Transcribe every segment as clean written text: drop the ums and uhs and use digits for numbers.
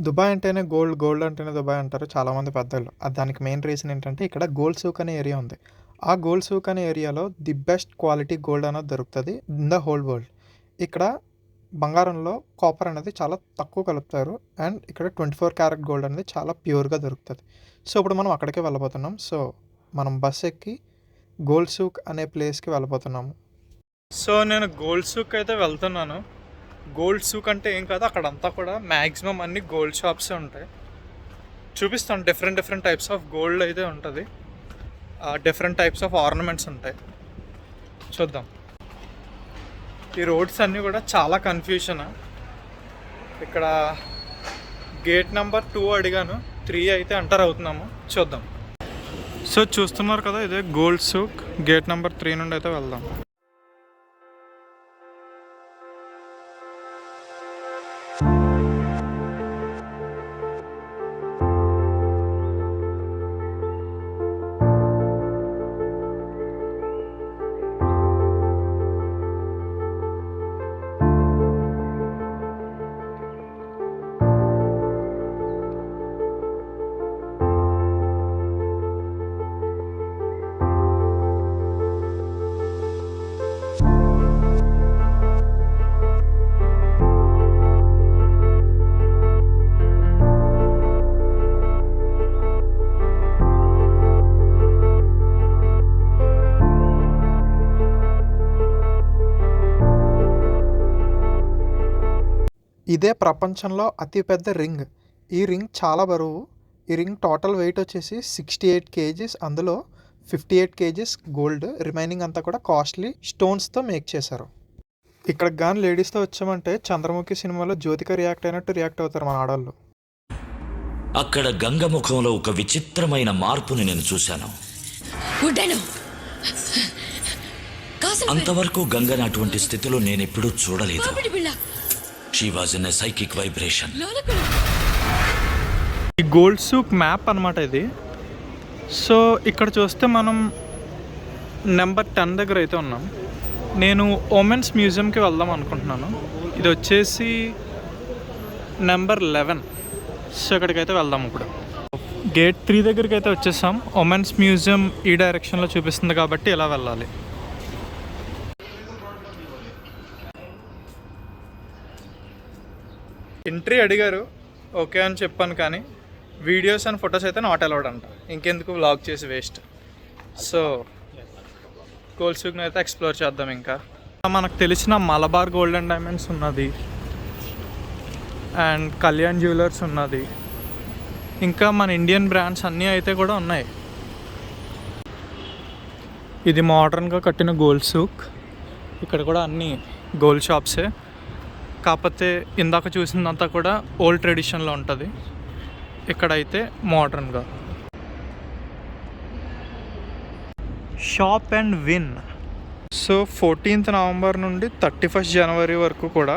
Dubai అంటేనే gold, gold అంటేనే Dubai అంటారు చాలామంది పెద్దోళ్ళు. దానికి మెయిన్ రీజన్ ఏంటంటే ఇక్కడ గోల్డ్ సూక్ అనే ఏరియా ఉంది. ఆ గోల్డ్ సూక్ అనే ఏరియాలో ది బెస్ట్ క్వాలిటీ గోల్డ్ అనేది దొరుకుతది ఇన్ ద హోల్ వరల్డ్. ఇక్కడ బంగారంలో కాపర్ అనేది చాలా తక్కువ కలుపుతారు. అండ్ ఇక్కడ 24 క్యారెట్ గోల్డ్ అనేది చాలా ప్యూర్‌గా దొరుకుతది. సో, ఇప్పుడు మనం అక్కడికే వెళ్ళబోతున్నాం. సో, మనం బస్ ఎక్కి గోల్డ్ సూక్ అనే ప్లేస్‌కి వెళ్ళబోతున్నాము. సో, నేను గోల్డ్ సూక్ అయితే వెళ్తున్నాను. గోల్డ్ సూక్ అంటే ఏం కాదు, అక్కడంతా కూడా మ్యాక్సిమం అన్ని గోల్డ్ షాప్సే ఉంటాయి. చూపిస్తాను, డిఫరెంట్ టైప్స్ ఆఫ్ గోల్డ్ అయితే ఉంటుంది. డిఫరెంట్ టైప్స్ ఆఫ్ ఆర్నమెంట్స్ ఉంటాయి. చూద్దాం. ఈ రోడ్స్ అన్నీ కూడా చాలా కన్ఫ్యూషన్. ఇక్కడ గేట్ నెంబర్ 2 అడిగాను, 3 అయితే ఎంటర్ అవుతున్నాము. చూద్దాం. సో చూస్తున్నారు కదా, ఇదే గోల్డ్ సూక్. గేట్ నెంబర్ 3 నుండి అయితే వెళ్దాం. ఇదే ప్రపంచంలో అతిపెద్ద రింగ్. ఈ రింగ్ చాలా బరువు. ఈ రింగ్ టోటల్ వెయిట్ వచ్చేసి 68 కేజీస్. అందులో 58 కేజీస్ గోల్డ్, రిమైనింగ్ అంతా కూడా కాస్ట్లీ స్టోన్స్తో మేక్ చేశారు. ఇక్కడికి కానీ లేడీస్తో వచ్చామంటే చంద్రముఖి సినిమాలో జ్యోతిక రియాక్ట్ అయినట్టు రియాక్ట్ అవుతారు మన ఆడవాళ్ళు. అక్కడ గంగ ముఖంలో ఒక విచిత్రమైన మార్పుని నేను చూశాను. అంతవరకు గంగని అటువంటి స్థితిలో నేను ఎప్పుడూ చూడలేదు. She was in a psychic vibration. ఈ గోల్డ్ సూక్ మ్యాప్ అనమాట ఇది. సో ఇక్కడ చూస్తే మనం నెంబర్ 10 దగ్గర అయితే ఉన్నాం. నేను ఉమెన్స్ మ్యూజియంకి వెళ్దాం అనుకుంటున్నాను. ఇది వచ్చేసి నెంబర్ 11. సో ఇక్కడికైతే వెళ్దాం. ఇప్పుడు గేట్ 3 దగ్గరికి అయితే వచ్చేసాం. ఉమెన్స్ మ్యూజియం ఈ డైరెక్షన్లో చూపిస్తుంది కాబట్టి ఇలా వెళ్ళాలి. ఎంట్రీ అడిగారు, ఓకే అని చెప్పాను. కానీ వీడియోస్ అండ్ ఫొటోస్ అయితే నాట్ అలౌడ్ అంట. ఇంకెందుకు వ్లాగ్ చేసి వేస్ట్. సో గోల్డ్ సూక్ని అయితే ఎక్స్ప్లోర్ చేద్దాం. ఇంకా మనకు తెలిసిన మలబార్ గోల్డ్ అండ్ డైమండ్స్ ఉన్నది, అండ్ కళ్యాణ్ జ్యువెలర్స్ ఉన్నది, ఇంకా మన ఇండియన్ బ్రాండ్స్ అన్నీ అయితే కూడా ఉన్నాయి. ఇది మోడర్న్గా కట్టిన గోల్డ్ సూక్. ఇక్కడ కూడా అన్నీ గోల్డ్ షాప్సే, కాకపోతే ఇందాక చూసిందంతా కూడా ఓల్డ్ ట్రెడిషన్లో ఉంటుంది. ఇక్కడైతే మోడర్న్గా. Shop and win. So 14th November నుండి 31st జనవరి వరకు కూడా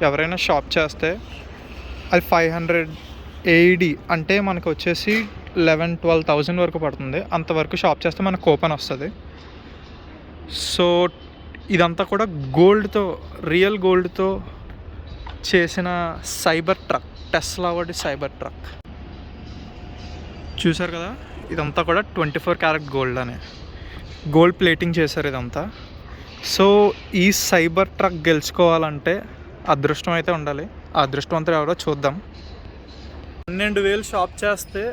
ఎవరైనా షాప్ చేస్తే అది 500 AED అంటే మనకు వచ్చేసి 11,000-12,000 వరకు పడుతుంది. అంతవరకు షాప్ చేస్తే మనకు కూపన్ వస్తుంది. సో ఇదంతా కూడా గోల్డ్తో, రియల్ గోల్డ్తో చేసిన సైబర్ ట్రక్, టెస్లా వాడి సైబర్ ట్రక్. చూసారు కదా, ఇదంతా కూడా 24 క్యారెట్ గోల్డ్ అనే గోల్డ్ ప్లేటింగ్ చేశారు ఇదంతా. సో ఈ సైబర్ ట్రక్ గెలుచుకోవాలంటే అదృష్టం అయితే ఉండాలి. ఆ అదృష్టవంతులు ఎవరో చూద్దాం. 12,000 షాప్ చేస్తే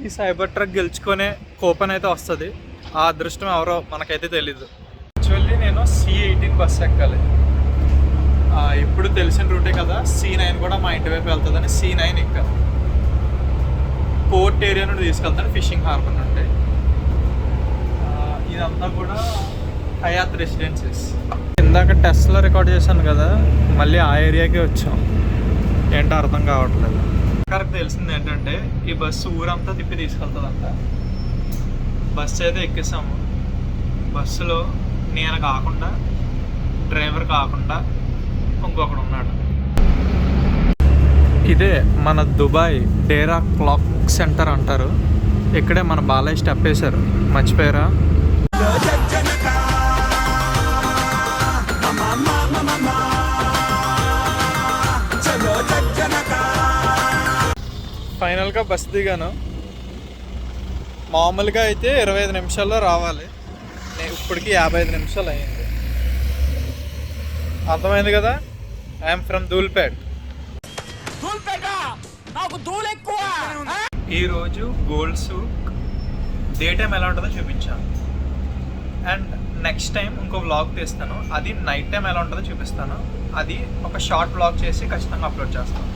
ఈ సైబర్ ట్రక్ గెలుచుకునే కూపన్ అయితే వస్తుంది. ఆ అదృష్టం ఎవరో మనకైతే తెలీదు. యాక్చువల్లీ నేను C18 బస్ ఎక్కాలి. ఇప్పుడు తెలిసిన రూటే కదా. C9 కూడా మా ఇంటి వైపు వెళ్తుందని C9 ఎక్కాలి. పోర్ట్ ఏరియా నుండి తీసుకెళ్తాను, ఫిషింగ్ హార్బర్ నుండి. ఇదంతా కూడా హయాత్ రెసిడెన్సీస్. ఇందాక టెస్ట్లో రికార్డ్ చేశాను కదా, మళ్ళీ ఆ ఏరియాకే వచ్చాం. ఏంటో అర్థం కావట్లేదు. కరెక్ట్ తెలిసింది ఏంటంటే ఈ బస్సు ఊరంతా తిప్పి తీసుకెళ్తుందంట. బస్సు అయితే ఎక్కేసాము. బస్సులో నేను కాకుండా, డ్రైవర్ కాకుండా ఇంకొకడు ఉన్నాడు. ఇదే మన దుబాయ్ డేరా క్లాక్ సెంటర్ అంటారు. ఇక్కడే మన బాలయ్య స్టెప్ వేశారు, మర్చిపోయారా? చలో ఫైనల్గా బస్ దిగాను. మామూలుగా అయితే 25 నిమిషాల్లో రావాలి, నేను ఇప్పటికి 55 నిమిషాలు అయ్యింది. అర్థమైంది కదా, ఐఎమ్ ఫ్రమ్ ధూల్పేట్. ఈరోజు గోల్డ్ సూక్ డే టైం ఎలా ఉంటుందో చూపించాను, అండ్ నెక్స్ట్ టైం ఇంకో వ్లాగ్ తీస్తాను, అది నైట్ టైం ఎలా ఉంటుందో చూపిస్తాను. అది ఒక షార్ట్ వ్లాగ్ చేసి ఖచ్చితంగా అప్లోడ్ చేస్తాను.